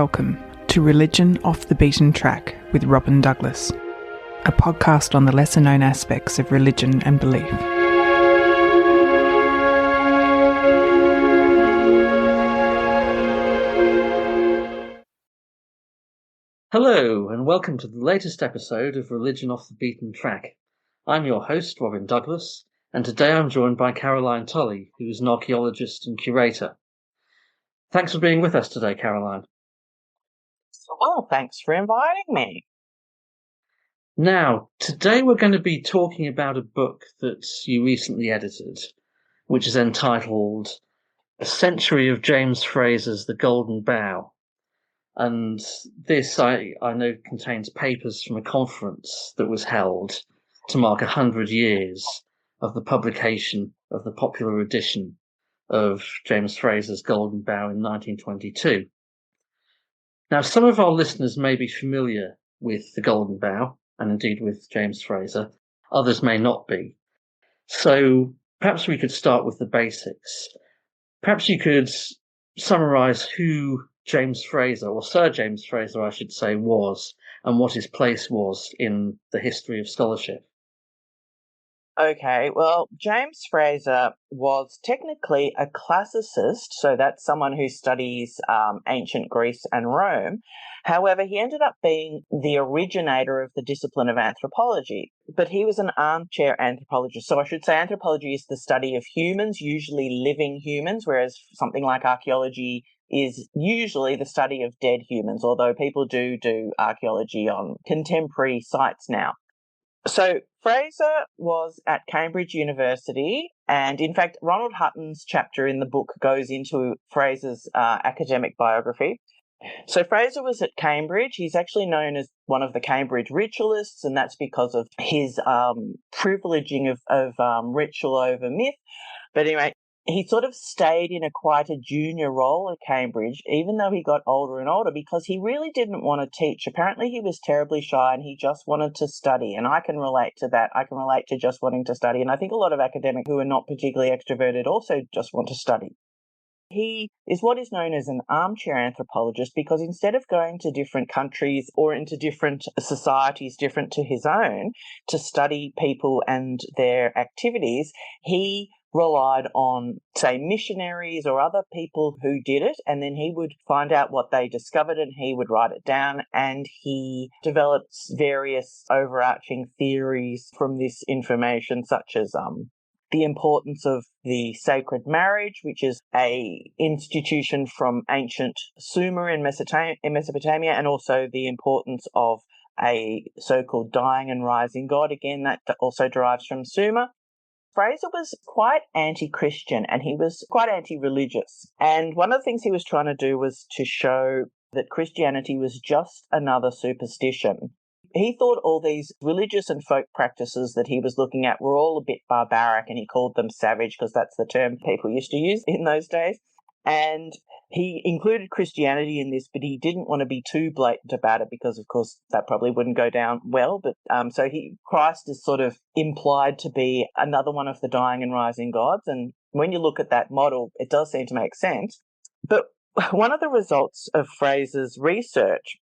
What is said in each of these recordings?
welcome to Religion Off the Beaten Track with Robin Douglas, a podcast on the lesser-known aspects of religion and belief. Hello, and welcome to the latest episode of Religion Off the Beaten Track. I'm your host, Robin Douglas, and today I'm joined by Caroline Tully, who is an archaeologist and curator. Thanks for being with us today, Caroline. Well, thanks for inviting me. Now, today we're going to be talking about a book that you recently edited, which is entitled A Century of James Frazer's The Golden Bough. And this, I know, contains papers from a conference that was held to mark 100 years of the publication of the popular edition of James Frazer's Golden Bough in 1922. Now, some of our listeners may be familiar with the Golden Bough, and indeed with James Frazer. Others may not be. So perhaps we could start with the basics. Perhaps you could summarise who James Frazer, or Sir James Frazer, I should say, was, and what his place was in the history of scholarship. Okay, well, James Frazer was technically a classicist, so that's someone who studies ancient Greece and Rome. However, he ended up being the originator of the discipline of anthropology, but he was an armchair anthropologist. So I should say anthropology is the study of humans, usually living humans, whereas something like archaeology is usually the study of dead humans, although people do archaeology on contemporary sites now. So Frazer was at Cambridge University, and in fact, Ronald Hutton's chapter in the book goes into Frazer's academic biography. So Frazer was at Cambridge. He's actually known as one of the Cambridge ritualists, and that's because of his privileging of ritual over myth. But anyway, he sort of stayed in quite a junior role at Cambridge, even though he got older and older, because he really didn't want to teach. Apparently he was terribly shy and he just wanted to study. And I can relate to that. I can relate to just wanting to study. And I think a lot of academics who are not particularly extroverted also just want to study. He is what is known as an armchair anthropologist because instead of going to different countries or into different societies different to his own to study people and their activities, he relied on, say, missionaries or other people who did it, and then he would find out what they discovered and he would write it down, and he developed various overarching theories from this information, such as the importance of the sacred marriage, which is a institution from ancient Sumer in Mesopotamia, and also the importance of a so-called dying and rising God. Again, that also derives from Sumer. Frazer was quite anti-Christian and he was quite anti-religious. And one of the things he was trying to do was to show that Christianity was just another superstition. He thought all these religious and folk practices that he was looking at were all a bit barbaric, and he called them savage because that's the term people used to use in those days. And he included Christianity in this, but he didn't want to be too blatant about it because, of course, that probably wouldn't go down well. But so Christ is sort of implied to be another one of the dying and rising gods. And when you look at that model, it does seem to make sense. But one of the results of Frazer's research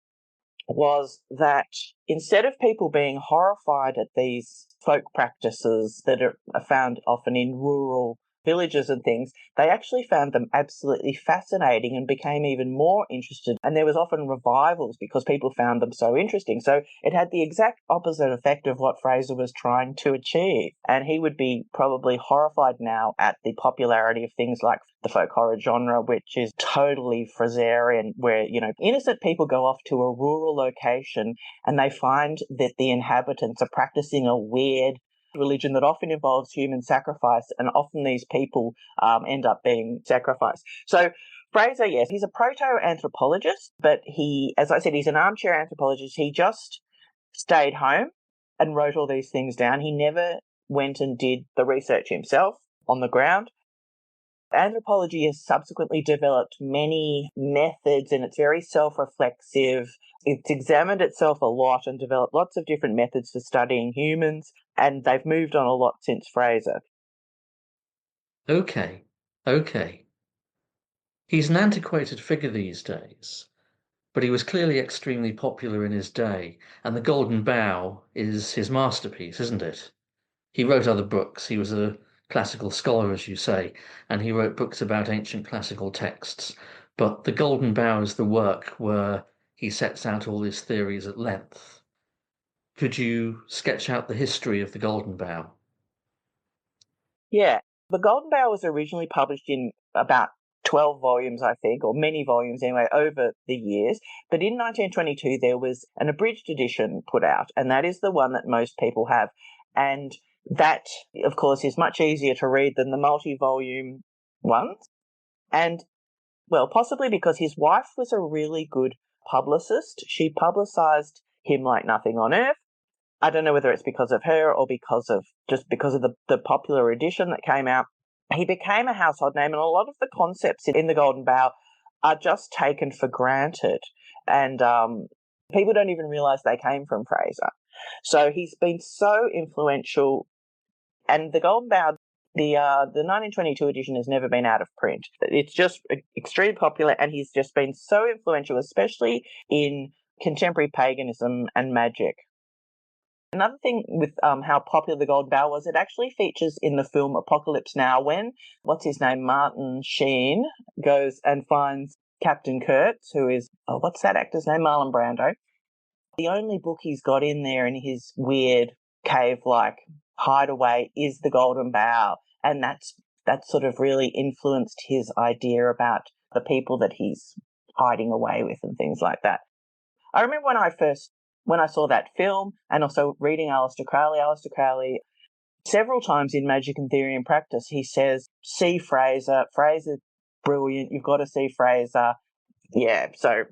was that instead of people being horrified at these folk practices that are found often in rural villages and things, they actually found them absolutely fascinating and became even more interested. And there was often revivals because people found them so interesting. So it had the exact opposite effect of what Frazer was trying to achieve. And he would be probably horrified now at the popularity of things like the folk horror genre, which is totally Frazerian, where, innocent people go off to a rural location and they find that the inhabitants are practicing a weird religion that often involves human sacrifice, and often these people end up being sacrificed. So Frazer, yes, he's a proto-anthropologist, but as I said, he's an armchair anthropologist. He just stayed home and wrote all these things down. He never went and did the research himself on the ground. Anthropology has subsequently developed many methods, and it's very self-reflexive. It's examined itself a lot and developed lots of different methods for studying humans, and they've moved on a lot since Frazer. Okay. He's an antiquated figure these days. but he was clearly extremely popular in his day, and The Golden Bough is his masterpiece, isn't it? He wrote other books. He was a classical scholar, as you say, and he wrote books about ancient classical texts. But The Golden Bough is the work where he sets out all his theories at length. Could you sketch out the history of The Golden Bough? Yeah, The Golden Bough was originally published in about 12 volumes, I think, or many volumes anyway, over the years. But in 1922, there was an abridged edition put out, and that is the one that most people have. And that, of course, is much easier to read than the multi-volume ones. And, well, possibly because his wife was a really good publicist. She publicised him like nothing on earth. I don't know whether it's because of her or because of the popular edition that came out. He became a household name, and a lot of the concepts in The Golden Bough are just taken for granted. And people don't even realise they came from Frazer. So he's been so influential. And The Golden Bough, the 1922 edition has never been out of print. It's just extremely popular, and he's just been so influential, especially in contemporary paganism and magic. Another thing with how popular The Golden Bough was, it actually features in the film Apocalypse Now when, Martin Sheen goes and finds Captain Kurtz, who is, what's that actor's name? Marlon Brando. The only book he's got in there in his weird cave-like hideaway is The Golden Bough, and that sort of really influenced his idea about the people that he's hiding away with and things like that. I remember when I saw that film, and also reading Aleister Crowley, several times in Magic and Theory and Practice, he says, see Frazer, brilliant, you've got to see Frazer. Yeah, so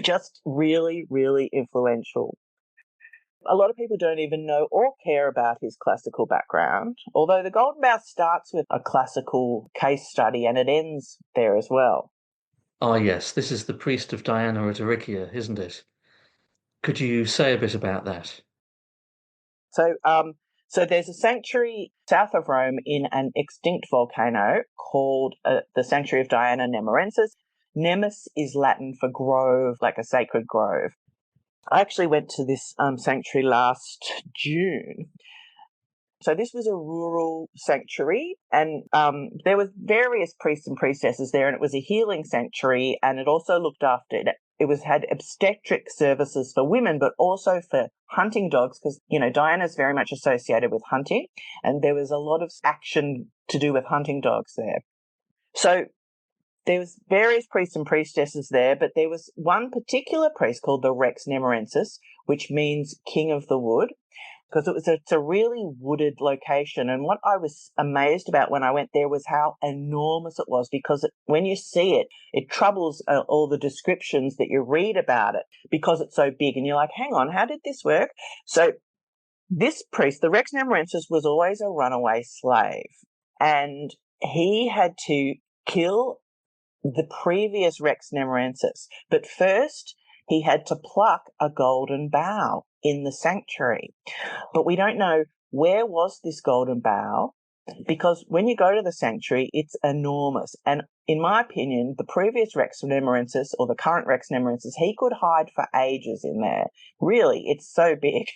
just really, really influential. A lot of people don't even know or care about his classical background, although The Golden Bough starts with a classical case study and it ends there as well. Ah, yes, this is the priest of Diana at Aricia, isn't it? Could you say a bit about that? So there's a sanctuary south of Rome in an extinct volcano called the Sanctuary of Diana Nemorensis. Nemes is Latin for grove, like a sacred grove. I actually went to this sanctuary last June. So this was a rural sanctuary, and there were various priests and priestesses there, and it was a healing sanctuary, and it also looked after it. Had obstetric services for women, but also for hunting dogs, because, Diana's very much associated with hunting, and there was a lot of action to do with hunting dogs there. So there was various priests and priestesses there, but there was one particular priest called the Rex Nemorensis, which means King of the Wood, because it's a really wooded location. And what I was amazed about when I went there was how enormous it was, because when you see it, it troubles all the descriptions that you read about it because it's so big. And you're like, hang on, how did this work? So this priest, the Rex Nemorensis, was always a runaway slave, and he had to kill the previous Rex Nemorensis. But first, he had to pluck a golden bough in the sanctuary. But we don't know where was this golden bough, because when you go to the sanctuary, it's enormous. And in my opinion, the previous Rex Nemorensis, or the current Rex Nemorensis, he could hide for ages in there. Really, it's so big.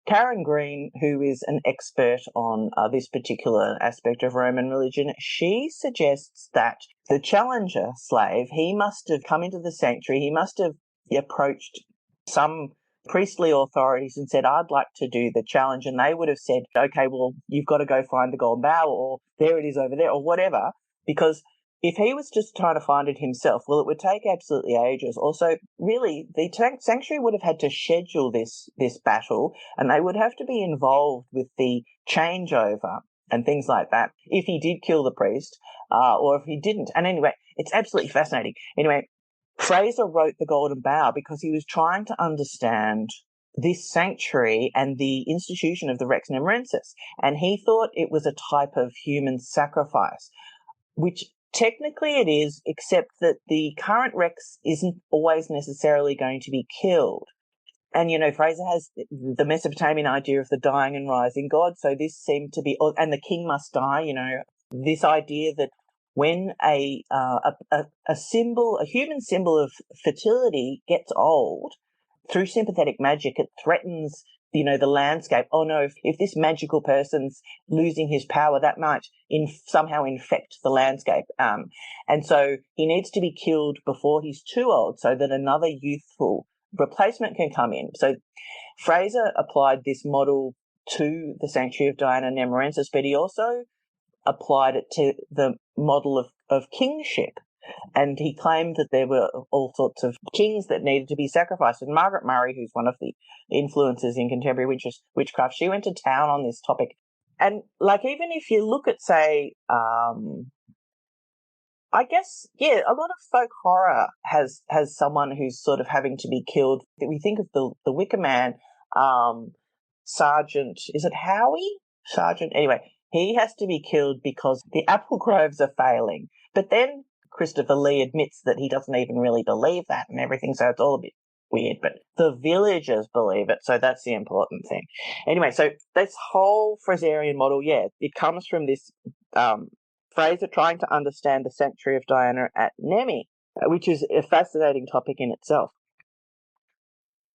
Karen Green, who is an expert on this particular aspect of Roman religion, she suggests that the challenger slave, he must have come into the sanctuary, he must have approached some priestly authorities and said, I'd like to do the challenge. And they would have said, okay, well, you've got to go find the golden bough, or there it is over there, or whatever. Because if he was just trying to find it himself, well, it would take absolutely ages. Also, really, the sanctuary would have had to schedule this battle, and they would have to be involved with the changeover and things like that if he did kill the priest, or if he didn't. And anyway, it's absolutely fascinating. Anyway, Frazer wrote The Golden Bough because he was trying to understand this sanctuary and the institution of the Rex Nemorensis, and he thought it was a type of human sacrifice, which technically it is, except that the current Rex isn't always necessarily going to be killed. And, Frazer has the Mesopotamian idea of the dying and rising god, so this seemed to be, and the king must die, this idea that when a symbol, a human symbol of fertility gets old, through sympathetic magic, it threatens, the landscape. Oh no, if this magical person's losing his power, that might somehow infect the landscape. And so he needs to be killed before he's too old so that another youthful replacement can come in. So Frazer applied this model to the sanctuary of Diana Nemorensis, but he also applied it to the model of kingship. And he claimed that there were all sorts of kings that needed to be sacrificed. And Margaret Murray, who's one of the influences in contemporary witchcraft, she went to town on this topic. And even if you look at, say, I guess, a lot of folk horror has someone who's sort of having to be killed. We think of the Wicker Man, Sergeant, is it Howie? Sergeant, anyway, he has to be killed because the apple groves are failing. But then Christopher Lee admits that he doesn't even really believe that and everything, so it's all a bit weird, but the villagers believe it, so that's the important thing. Anyway, so this whole Frazerian model, it comes from this Frazer trying to understand the sanctuary of Diana at Nemi, which is a fascinating topic in itself.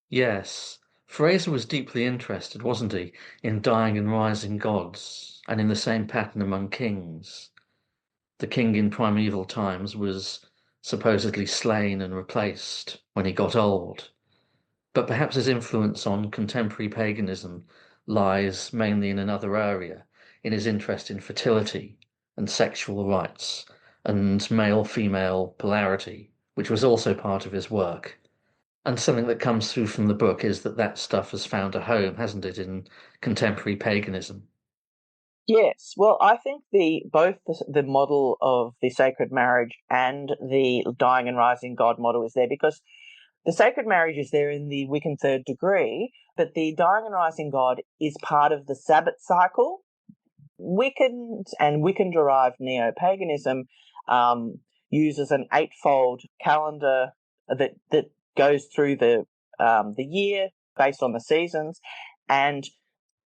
Yes, Frazer was deeply interested, wasn't he, in dying and rising gods, and in the same pattern among kings. The king in primeval times was supposedly slain and replaced when he got old. But perhaps his influence on contemporary paganism lies mainly in another area, in his interest in fertility and sexual rights and male-female polarity, which was also part of his work. And something that comes through from the book is that stuff has found a home, hasn't it, in contemporary paganism? Yes, well, I think both the model of the sacred marriage and the dying and rising god model is there, because the sacred marriage is there in the Wiccan third degree, but the dying and rising god is part of the Sabbath cycle. Wiccans and Wiccan-derived neo-paganism uses an eightfold calendar that goes through the year based on the seasons, and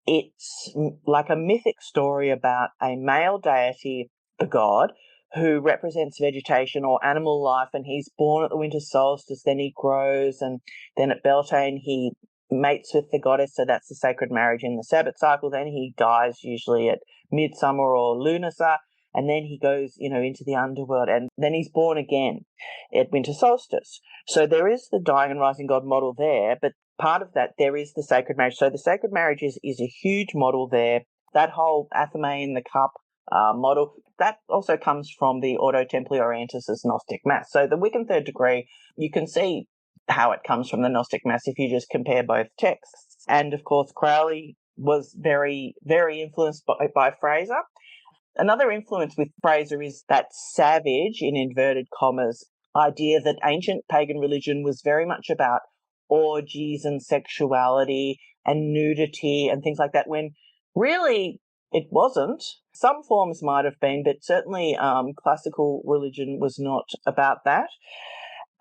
it's like a mythic story about a male deity, the god, who represents vegetation or animal life, and he's born at the winter solstice, then he grows, and then at Beltane he mates with the goddess, so that's the sacred marriage in the Sabbath cycle. Then he dies usually at midsummer or lunasa, and then he goes, into the underworld, and then he's born again at winter solstice. So there is the dying and rising god model there, but part of that, there is the sacred marriage. So the sacred marriage is a huge model there. That whole Athame in the cup model, that also comes from the Ordo Templi Orientis' Gnostic Mass. So the Wiccan third degree, you can see how it comes from the Gnostic Mass if you just compare both texts. And of course, Crowley was very, very influenced by Frazer. Another influence with Frazer is that savage, in inverted commas, idea that ancient pagan religion was very much about orgies and sexuality and nudity and things like that, when really it wasn't. Some forms might have been, but certainly classical religion was not about that.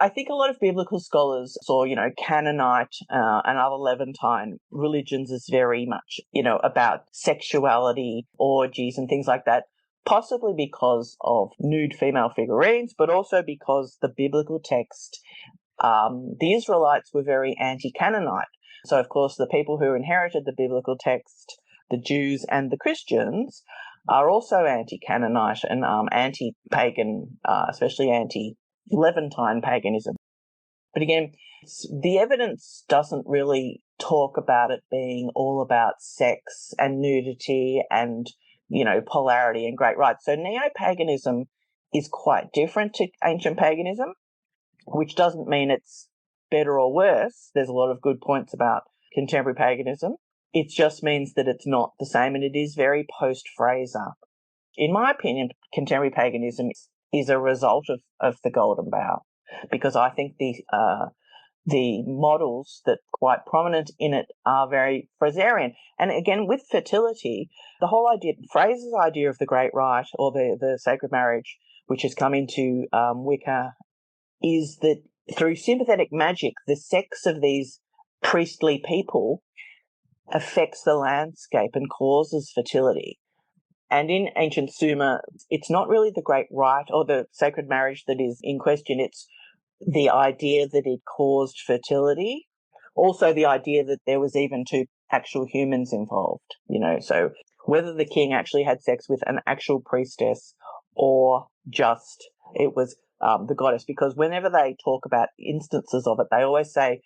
I think a lot of biblical scholars saw, Canaanite and other Levantine religions as very much, about sexuality, orgies and things like that, possibly because of nude female figurines, but also because the biblical text, the Israelites were very anti-Canaanite. So, of course, the people who inherited the biblical text, the Jews and the Christians, are also anti-Canaanite and anti-pagan, especially anti-Levantine paganism. But again, the evidence doesn't really talk about it being all about sex and nudity and, polarity and great rights. So neo-paganism is quite different to ancient paganism, which doesn't mean it's better or worse. There's a lot of good points about contemporary paganism. It just means that it's not the same, and it is very post-Frazer. In my opinion, contemporary paganism is a result of the Golden Bough, because I think the models that are quite prominent in it are very Frazerian. And again, with fertility, the whole idea, Frazer's idea of the Great Rite or the sacred marriage, which has come into Wicca, is that through sympathetic magic, the sex of these priestly people affects the landscape and causes fertility. And in ancient Sumer, it's not really the great rite or the sacred marriage that is in question. It's the idea that it caused fertility. Also, the idea that there was even two actual humans involved, so whether the king actually had sex with an actual priestess or just it was the goddess, because whenever they talk about instances of it, they always say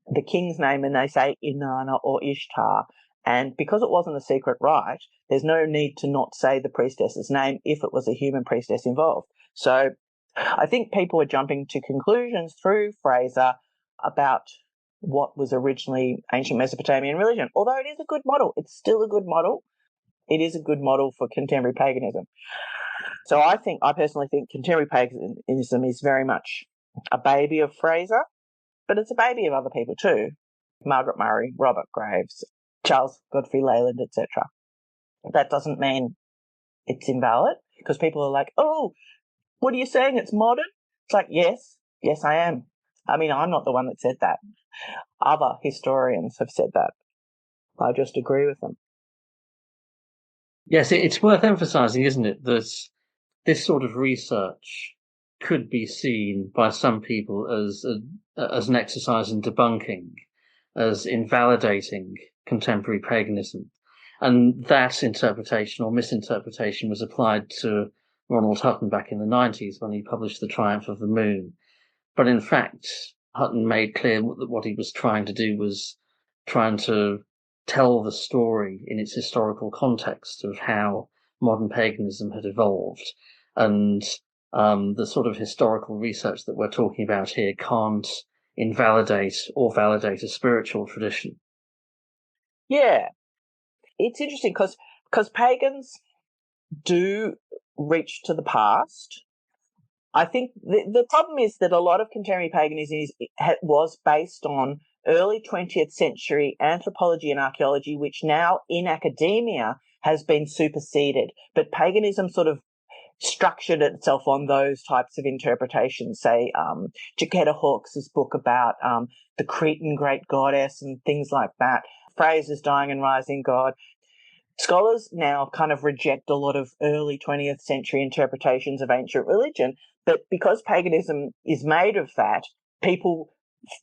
the king's name and they say Inanna or Ishtar. And because it wasn't a secret rite, there's no need to not say the priestess's name if it was a human priestess involved. So I think people are jumping to conclusions through Frazer about what was originally ancient Mesopotamian religion. Although it is a good model, it's still a good model. It is a good model for contemporary paganism. So I personally think contemporary paganism is very much a baby of Frazer, but it's a baby of other people too. Margaret Murray, Robert Graves, Charles Godfrey Leyland, etc. That doesn't mean it's invalid, because people are like, oh, what are you saying? It's modern? It's like, yes, I am. I mean, I'm not the one that said that. Other historians have said that. I just agree with them. Yes, it's worth emphasising, isn't it, that this sort of research could be seen by some people as an exercise in debunking, as invalidating contemporary paganism. And that interpretation or misinterpretation was applied to Ronald Hutton back in the 90s when he published The Triumph of the Moon. But in fact, Hutton made clear that what he was trying to do was trying to tell the story in its historical context of how modern paganism had evolved. And the sort of historical research that we're talking about here can't invalidate or validate a spiritual tradition. Yeah. It's interesting because pagans do reach to the past. I think the problem is that a lot of contemporary paganism was based on early 20th century anthropology and archaeology, which now in academia has been superseded. But paganism sort of structured itself on those types of interpretations. Say, Jacquetta Hawkes's book about the Cretan great goddess and things like that. Frazer's Dying and Rising God. Scholars now kind of reject a lot of early 20th century interpretations of ancient religion, but because paganism is made of that, people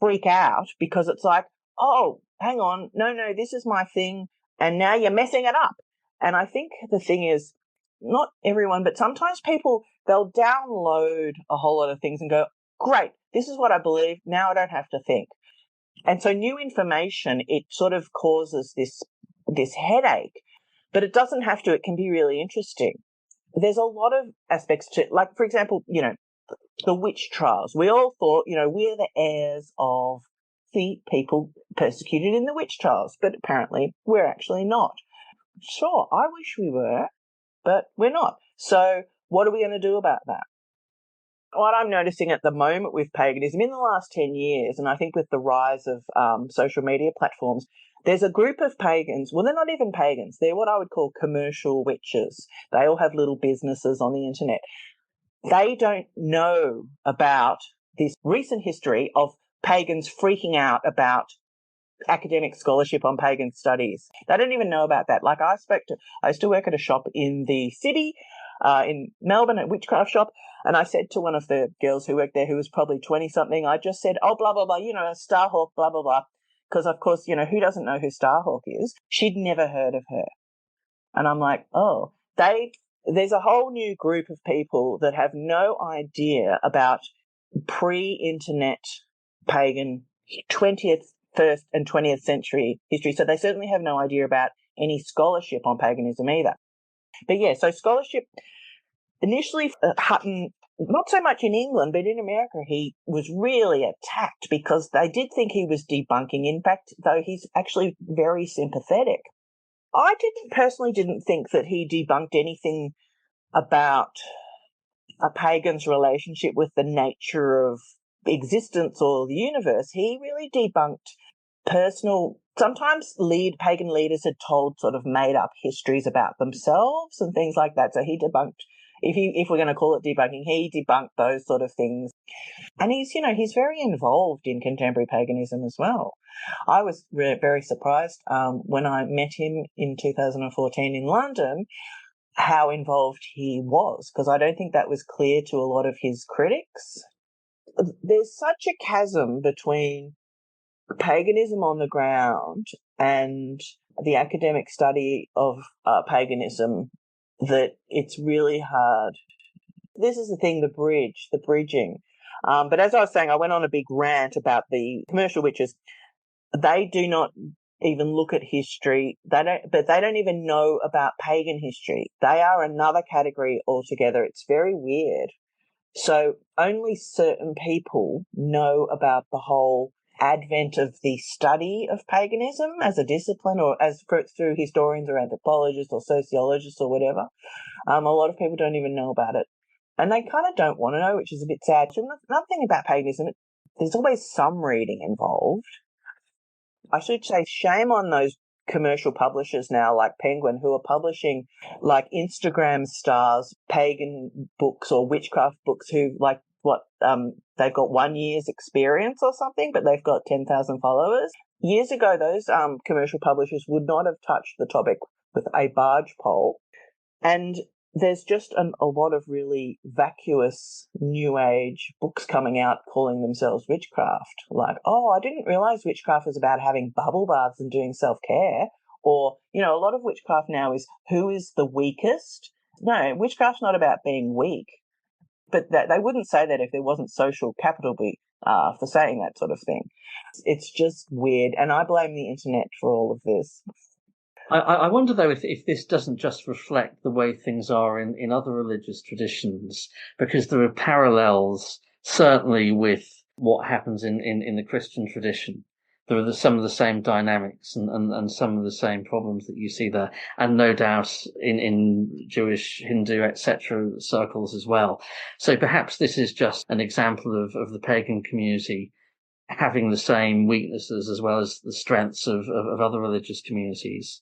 freak out because it's like, oh, hang on, no, this is my thing, and now you're messing it up. And I think the thing is, not everyone, but sometimes people, they'll download a whole lot of things and go, great, this is what I believe, now I don't have to think. And so new information, it sort of causes this headache. But it doesn't have to. It can be really interesting. There's a lot of aspects to it. Like, for example, the witch trials. We all thought, we're the heirs of the people persecuted in the witch trials. But apparently we're actually not. Sure, I wish we were, but we're not. So what are we going to do about that? What I'm noticing at the moment with paganism in the last 10 years, and I think with the rise of social media platforms, there's a group of pagans. Well, they're not even pagans. They're what I would call commercial witches. They all have little businesses on the internet. They don't know about this recent history of pagans freaking out about academic scholarship on pagan studies. They don't even know about that. Like I used to work at a shop in the city, in Melbourne, a witchcraft shop, and I said to one of the girls who worked there, who was probably 20-something, I just said, oh, blah, blah, blah, Starhawk, blah, blah, blah. Because, of course, who doesn't know who Starhawk is? She'd never heard of her. And I'm like, oh, there's a whole new group of people that have no idea about pre-internet pagan 1st and 20th century history. So they certainly have no idea about any scholarship on paganism either. But yeah, so scholarship, initially Hutton, not so much in England, but in America, he was really attacked because they did think he was debunking. In fact, though, he's actually very sympathetic. I personally didn't think that he debunked anything about a pagan's relationship with the nature of existence or the universe. He really debunked personal, sometimes pagan leaders had told sort of made up histories about themselves and things like that. So he debunked, if we're going to call it debunking, he debunked those sort of things. And he's very involved in contemporary paganism as well. I was very surprised when I met him in 2014 in London. how involved he was, because I don't think that was clear to a lot of his critics. There's such a chasm between paganism on the ground and the academic study of paganism that it's really hard. This is the thing, the bridging. But as I was saying, I went on a big rant about the commercial witches. They do not even look at history. They don't even know about pagan history. They are another category altogether. It's very weird. So only certain people know about the whole advent of the study of paganism as a discipline, or as through historians or anthropologists or sociologists or whatever. A lot of people don't even know about it. And they kind of don't want to know, which is a bit sad. Another thing about paganism, there's always some reading involved. I should say shame on those commercial publishers now like Penguin who are publishing like Instagram stars pagan books or witchcraft books who they've got 1 year's experience or something, but they've got 10,000 followers. Years ago, those commercial publishers would not have touched the topic with a barge pole. And there's just a lot of really vacuous new age books coming out calling themselves witchcraft. Like, oh, I didn't realize witchcraft was about having bubble baths and doing self-care. Or, a lot of witchcraft now is who is the weakest. No, witchcraft's not about being weak. But they wouldn't say that if there wasn't social capital for saying that sort of thing. It's just weird. And I blame the internet for all of this. I wonder, though, if this doesn't just reflect the way things are in other religious traditions, because there are parallels, certainly, with what happens in the Christian tradition. There are some of the same dynamics and some of the same problems that you see there, and no doubt in Jewish, Hindu, etc. circles as well. So perhaps this is just an example of the pagan community having the same weaknesses as well as the strengths of other religious communities.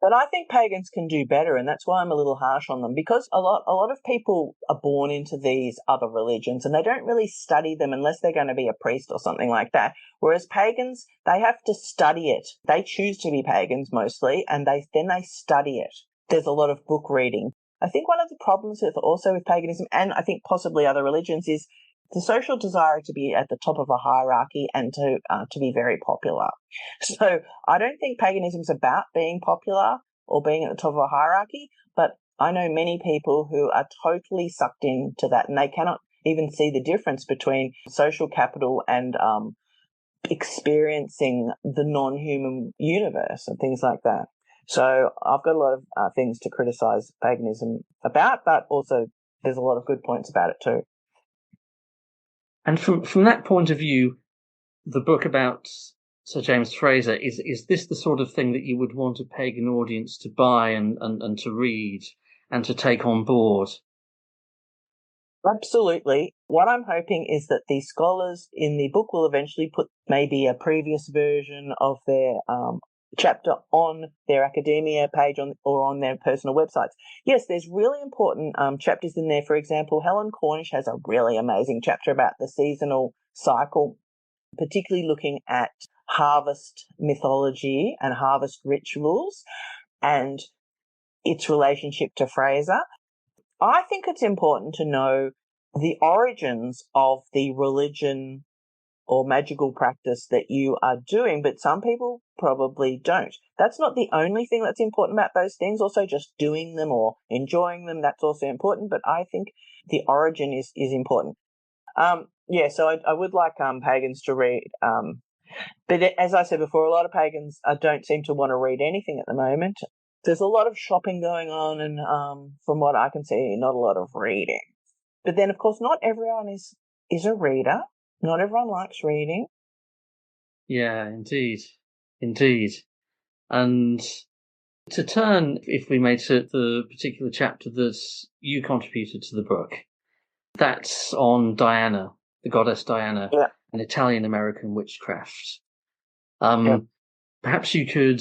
But I think pagans can do better, and that's why I'm a little harsh on them, because a lot of people are born into these other religions and they don't really study them unless they're going to be a priest or something like that. Whereas pagans, they have to study it. They choose to be pagans mostly, and they study it. There's a lot of book reading. I think one of the problems with paganism, and I think possibly other religions, is the social desire to be at the top of a hierarchy and to be very popular. So I don't think paganism's about being popular or being at the top of a hierarchy, but I know many people who are totally sucked into that, and they cannot even see the difference between social capital and experiencing the non-human universe and things like that. So I've got a lot of things to criticize paganism about, but also there's a lot of good points about it too. And from that point of view, the book about Sir James Frazer, is this the sort of thing that you would want a pagan audience to buy and to read and to take on board? Absolutely. What I'm hoping is that the scholars in the book will eventually put maybe a previous version of their chapter on their academia page or on their personal websites. Yes, there's really important chapters in there. For example, Helen Cornish has a really amazing chapter about the seasonal cycle, particularly looking at harvest mythology and harvest rituals and its relationship to Frazer. I think it's important to know the origins of the religion or magical practice that you are doing, but some people probably don't. That's not the only thing that's important about those things. Also, just doing them or enjoying them, that's also important, but I think the origin is important. So I would like pagans to read, but as I said before, a lot of pagans don't seem to want to read anything at the moment. There's a lot of shopping going on, and from what I can see, not a lot of reading. But then, of course, not everyone is a reader. Not everyone likes reading. Yeah, indeed. And to turn, if we may, to the particular chapter that you contributed to the book, that's on Diana, the goddess Diana, yeah. and Italian-American witchcraft. Yeah. Perhaps you could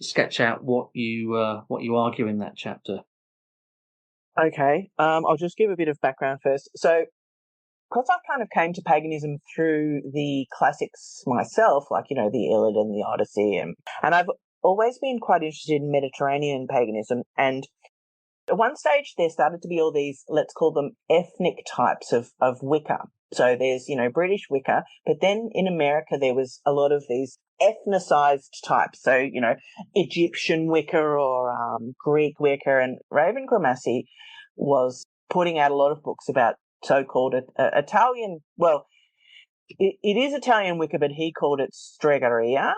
sketch out what you argue in that chapter. Okay. I'll just give a bit of background first. So, because I kind of came to paganism through the classics myself, like, the Iliad and the Odyssey, and I've always been quite interested in Mediterranean paganism, and At one stage, there started to be all these, let's call them ethnic types of Wicca. So there's, British Wicca, but then in America, there was a lot of these ethnicized types. So, Egyptian Wicca or Greek Wicca, and Raven Gramassi was putting out a lot of books about so-called Italian, well, it is Italian Wicca, but he called it Stregheria,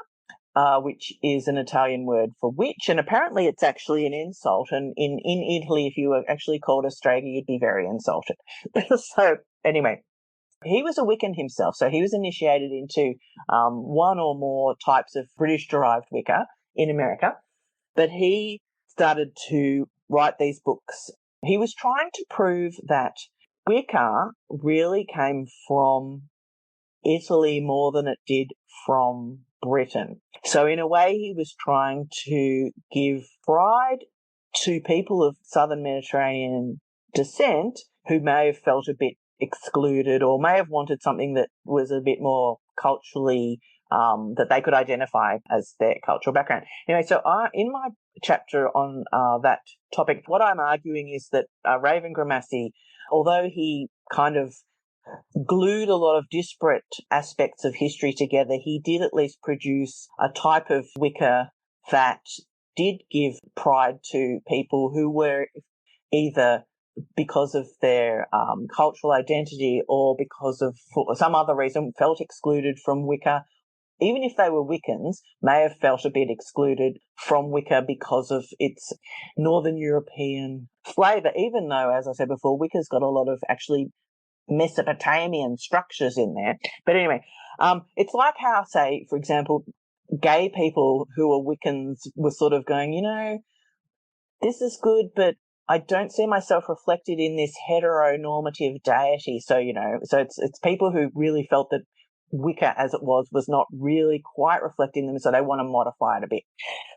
which is an Italian word for witch, and apparently it's actually an insult. And in Italy, if you were actually called a strega, you'd be very insulted. So anyway, he was a Wiccan himself, so he was initiated into one or more types of British-derived Wicca in America, but he started to write these books. He was trying to prove that Wicca really came from Italy more than it did from Britain. So in a way, he was trying to give pride to people of southern Mediterranean descent who may have felt a bit excluded or may have wanted something that was a bit more culturally, that they could identify as their cultural background. Anyway, so in my chapter on that topic, what I'm arguing is that Raven Gramassi, although he kind of glued a lot of disparate aspects of history together, he did at least produce a type of Wicca that did give pride to people who were either because of their cultural identity or because of for some other reason felt excluded from Wicca. Even if they were Wiccans, may have felt a bit excluded from Wicca because of its Northern European flavour, even though, as I said before, Wicca's got a lot of actually Mesopotamian structures in there. But anyway, it's like how, say, for example, gay people who are Wiccans were sort of going, this is good, but I don't see myself reflected in this heteronormative deity. So, so it's people who really felt that Wicca as it was not really quite reflecting them, so they want to modify it a bit.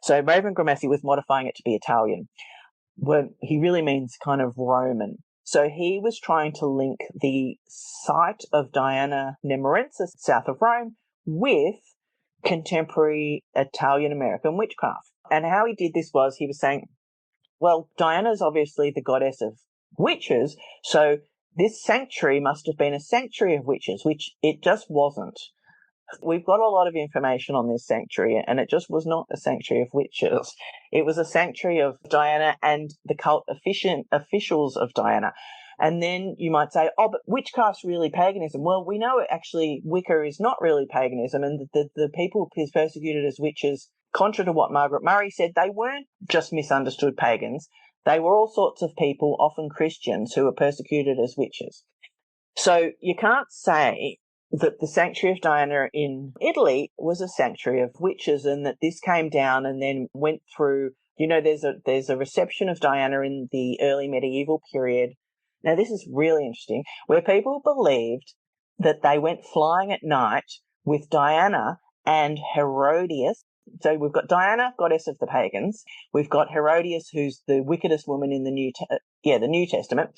So Raven Gramassi was modifying it to be Italian, when he really means kind of Roman. So he was trying to link the site of Diana Nemorensis, south of Rome, with contemporary Italian-American witchcraft. And how he did this was he was saying, well, Diana's obviously the goddess of witches, so this sanctuary must have been a sanctuary of witches, which it just wasn't. We've got a lot of information on this sanctuary, and it just was not a sanctuary of witches. It was a sanctuary of Diana and the cult officials of Diana. And then you might say, but witchcraft's really paganism. Well, we know actually Wicca is not really paganism, and the people who's persecuted as witches, contrary to what Margaret Murray said, they weren't just misunderstood pagans. They were all sorts of people, often Christians, who were persecuted as witches. So you can't say that the sanctuary of Diana in Italy was a sanctuary of witches, and that this came down and then went through, there's a reception of Diana in the early medieval period. Now, this is really interesting, where people believed that they went flying at night with Diana and Herodias. So we've got Diana, goddess of the pagans. We've got Herodias, who's the wickedest woman in the New Testament.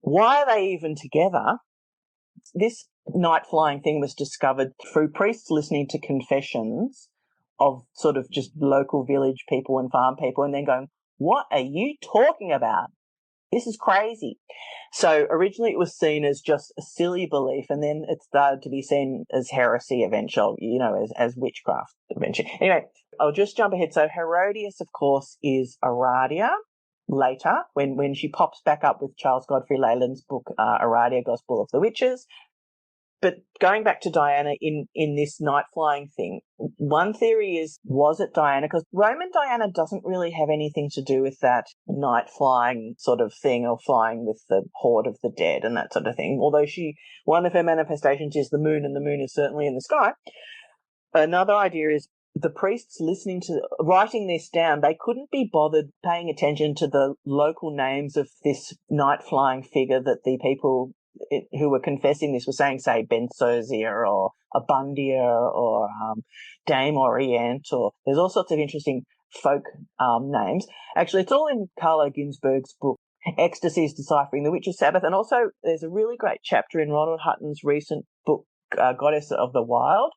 Why are they even together? This night flying thing was discovered through priests listening to confessions of sort of just local village people and farm people, and then going, what are you talking about? This is crazy. So originally it was seen as just a silly belief, and then it started to be seen as heresy eventually, as witchcraft eventually. Anyway, I'll just jump ahead. So Herodias, of course, is Aradia later, when she pops back up with Charles Godfrey Leland's book, Aradia, Gospel of the Witches. But going back to Diana in this night flying thing, one theory is, was it Diana? Because Roman Diana doesn't really have anything to do with that night flying sort of thing, or flying with the horde of the dead and that sort of thing. Although one of her manifestations is the moon, and the moon is certainly in the sky. Another idea is the priests writing this down, they couldn't be bothered paying attention to the local names of this night flying figure that the people who were confessing this were saying, say, Bensozia or Abundia or Dame Orient, or there's all sorts of interesting folk names. Actually, it's all in Carlo Ginzburg's book, Ecstasies Deciphering the Witch's Sabbath. And also there's a really great chapter in Ronald Hutton's recent book, Goddess of the Wild.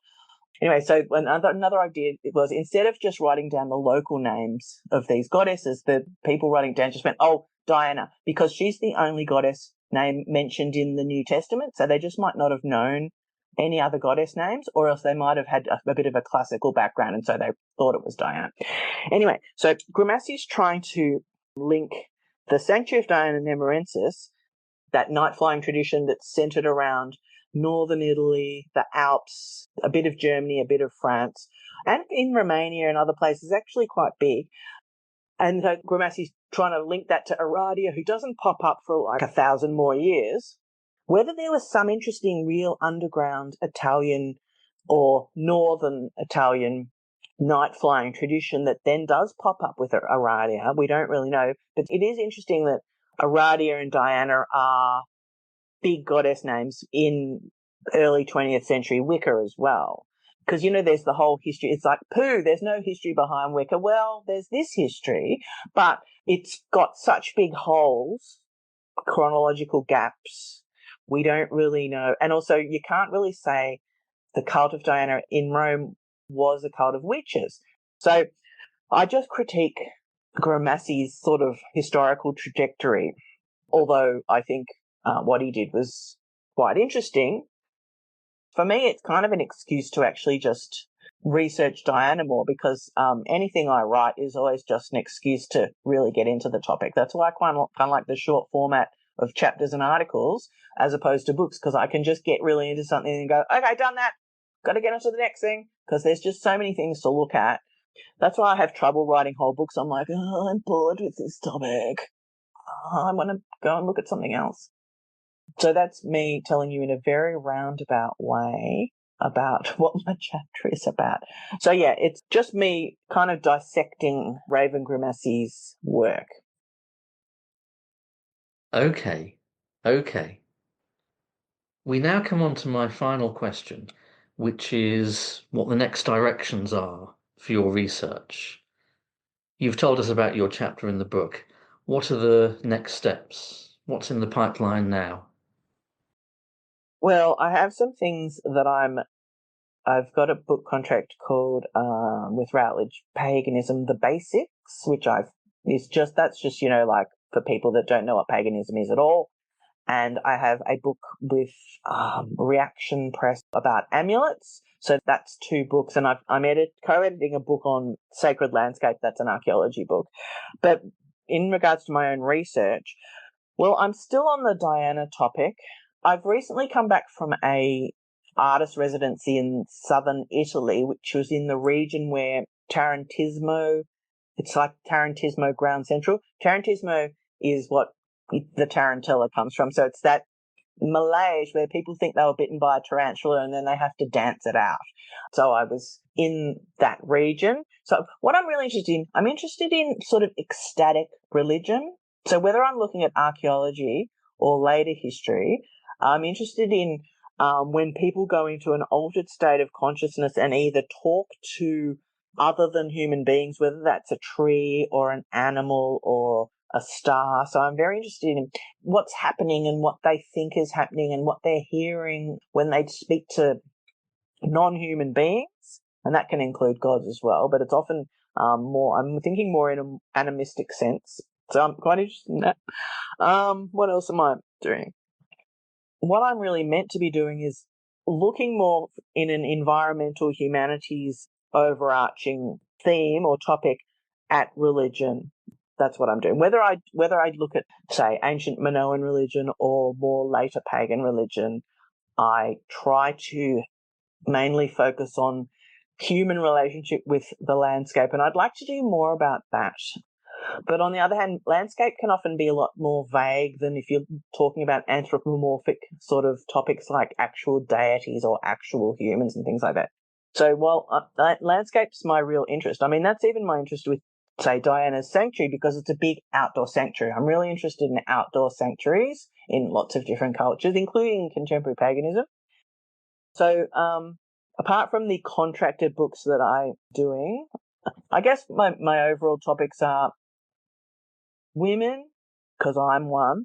Anyway, so another idea was, instead of just writing down the local names of these goddesses, the people writing down just went, oh, Diana, because she's the only goddess name mentioned in the New Testament, so they just might not have known any other goddess names, or else they might have had a bit of a classical background, and so they thought it was Diana. Anyway, so Grimassi's trying to link the Sanctuary of Diana Nemorensis, that night-flying tradition that's centred around northern Italy, the Alps, a bit of Germany, a bit of France, and in Romania and other places, actually quite big. And Grimassi's trying to link that to Aradia, who doesn't pop up for like 1,000 more years. Whether there was some interesting real underground Italian or northern Italian night-flying tradition that then does pop up with Aradia, we don't really know. But it is interesting that Aradia and Diana are big goddess names in early 20th century Wicca as well. Because, there's the whole history. It's like, there's no history behind Wicca. Well, there's this history, but it's got such big holes, chronological gaps. We don't really know. And also, you can't really say the cult of Diana in Rome was a cult of witches. So I just critique Grimassi's sort of historical trajectory, although I think what he did was quite interesting. For me, it's kind of an excuse to actually just research Diana more, because anything I write is always just an excuse to really get into the topic. That's why I kind of like the short format of chapters and articles as opposed to books, because I can just get really into something and go, okay, done that, got to get into the next thing, because there's just so many things to look at. That's why I have trouble writing whole books. I'm like, oh, I'm bored with this topic. Oh, I want to go and look at something else. So that's me telling you in a very roundabout way about what my chapter is about. So yeah, it's just me kind of dissecting Raven Grimassi's work. Okay. We now come on to my final question, which is what the next directions are for your research. You've told us about your chapter in the book. What are the next steps? What's in the pipeline now? Well, I have some things that I've got a book contract called with Routledge, Paganism, the Basics, which that's just like for people that don't know what paganism is at all. And I have a book with Reaction Press about amulets. So that's 2 books, and I'm co-editing a book on sacred landscape. That's an archaeology book. But in regards to my own research, well, I'm still on the Diana topic. I've recently come back from a artist residency in southern Italy, which was in the region where it's like Tarantismo Ground Central. Tarantismo is what the tarantella comes from. So it's that malaise where people think they were bitten by a tarantula and then they have to dance it out. So I was in that region. So what I'm really I'm interested in sort of ecstatic religion. So whether I'm looking at archaeology or later history, I'm interested in when people go into an altered state of consciousness and either talk to other than human beings, whether that's a tree or an animal or a star. So I'm very interested in what's happening and what they think is happening and what they're hearing when they speak to non-human beings. And that can include gods as well, but it's often I'm thinking more in an animistic sense. So I'm quite interested in that. What else am I doing? What I'm really meant to be doing is looking more in an environmental humanities overarching theme or topic at religion. That's what I'm doing. Whether I look at, say, ancient Minoan religion or more later pagan religion, I try to mainly focus on human relationship with the landscape, and I'd like to do more about that. But on the other hand, landscape can often be a lot more vague than if you're talking about anthropomorphic sort of topics like actual deities or actual humans and things like that. So while landscape's my real interest, I mean, that's even my interest with, say, Diana's sanctuary, because it's a big outdoor sanctuary. I'm really interested in outdoor sanctuaries in lots of different cultures, including contemporary paganism. So apart from the contracted books that I'm doing, I guess my overall topics are women, because I'm one,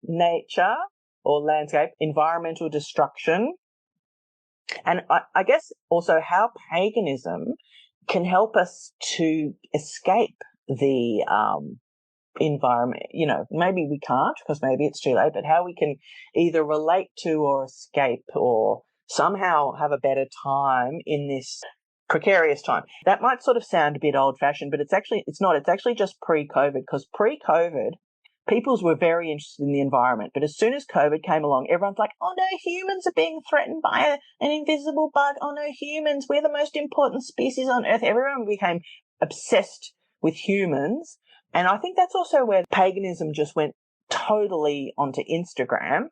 nature or landscape, environmental destruction, And I guess also how paganism can help us to escape the environment. Maybe we can't because maybe it's too late, but how we can either relate to or escape or somehow have a better time in this precarious time. That might sort of sound a bit old-fashioned, but it's not. It's actually just pre-COVID, because pre-COVID, peoples were very interested in the environment. But as soon as COVID came along, everyone's like, oh no, humans are being threatened by an invisible bug. Oh no, humans, we're the most important species on Earth. Everyone became obsessed with humans. And I think that's also where paganism just went totally onto Instagram.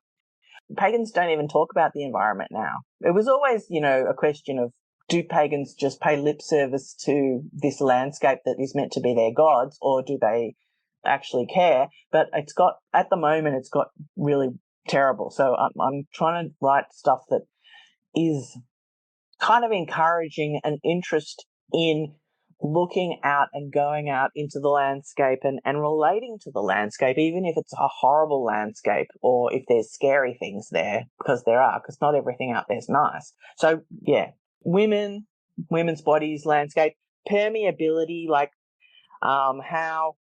Pagans don't even talk about the environment now. It was always, a question of, do pagans just pay lip service to this landscape that is meant to be their gods, or do they actually care? But at the moment, it's got really terrible. So I'm trying to write stuff that is kind of encouraging an interest in looking out and going out into the landscape and relating to the landscape, even if it's a horrible landscape or if there's scary things there, because not everything out there is nice. So yeah, women's bodies, landscape, permeability, like how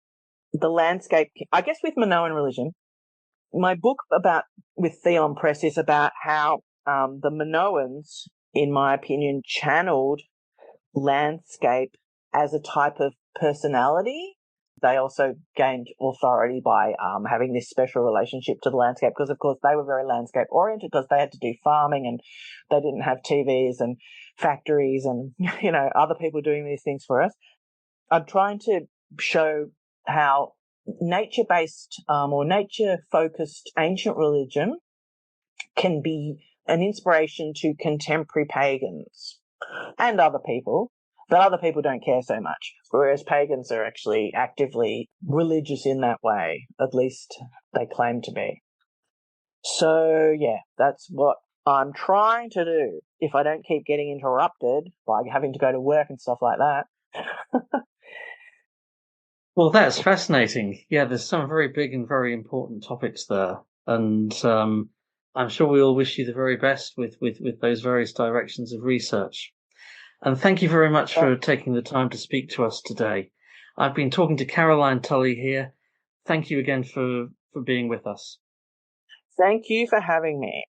the landscape, I guess with Minoan religion, my book with Theon Press is about how the Minoans, in my opinion, channeled landscape as a type of personality. They also gained authority by having this special relationship to the landscape, because, of course, they were very landscape-oriented because they had to do farming and they didn't have TVs and factories and, other people doing these things for us. I'm trying to show how nature-based or nature-focused ancient religion can be an inspiration to contemporary pagans and other people, but other people don't care so much, whereas pagans are actually actively religious in that way. At least they claim to be. So, yeah, that's what I'm trying to do if I don't keep getting interrupted by having to go to work and stuff like that. Well, that's fascinating. Yeah, there's some very big and very important topics there. And I'm sure we all wish you the very best with those various directions of research. And thank you very much for taking the time to speak to us today. I've been talking to Caroline Tully here. Thank you again for being with us. Thank you for having me.